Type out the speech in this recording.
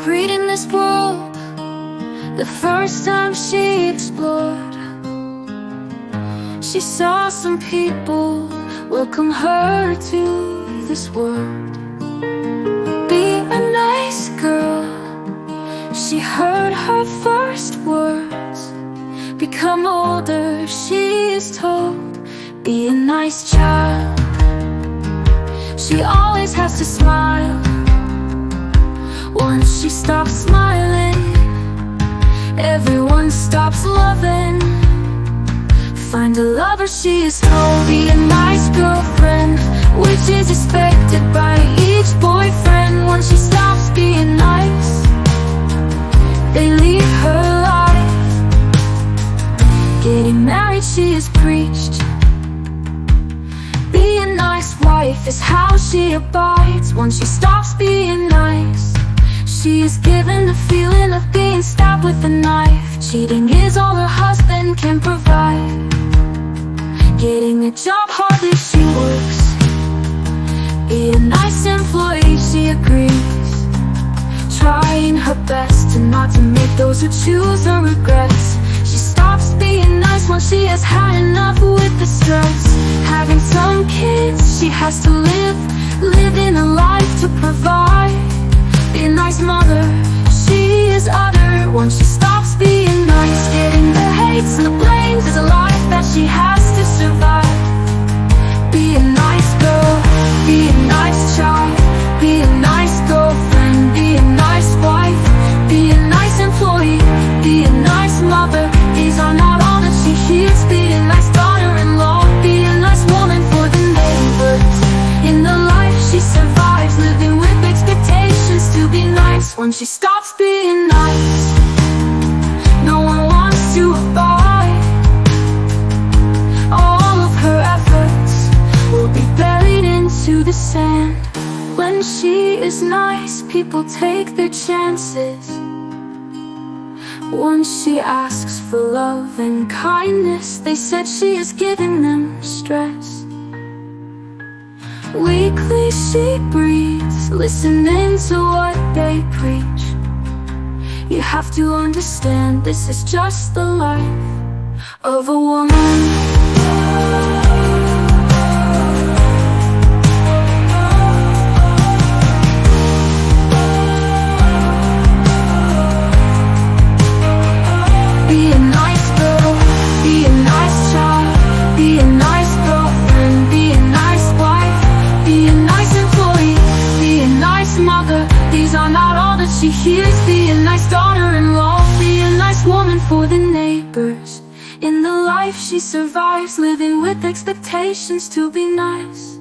greed in this world, the first time she explored, she saw some people welcome her to this world. Be a nice girl, she heard her first words. Become older, she is told, be a nice child. She always has to smile. Once she stops smiling, everyone stops loving. Find a lover, she is told, be a nice girlfriend, which is expected by each boyfriend. Once she stops being nice, they leave her life. Getting married, she is preached. Be a nice wife is how she abides. Once she stops being nice, she is given the feeling of being stabbed with a knife. Cheating is all her husband can provide. Getting a job, hardly she works. Be a nice employee, she agrees. Trying her best and not to make those who choose her regrets. She stops being nice once she has had enough with the stress. Having some kids, she has to living a life to provide. Be a nice mother, she is utter. Once she stops being nice, getting the hates and the blames is a life that she has to survive. Be a nice girl, be a nice child, be a nice girlfriend, be a nice wife, be a nice employee, be a nice mother. These are not all that she hears. Be a nice daughter-in-law, be a nice woman for the neighbors. In the life she survives, living with expectations to be nice. When she stops being nice, no one wants to abide. All of her efforts will be buried into the sand. When she is nice, people take their chances. Once she asks for love and kindness, they said she is giving them stress. Weekly she breathes, listening to what they preach. You have to understand, this is just the life of a woman. Be a nice girl, be a nice child, be a nice girlfriend, be a nice wife, be a nice employee, be a nice mother. These are not all that she hears. Be a nice daughter-in-law, be a nice woman for the neighbors. In the life she survives, living with expectations to be nice.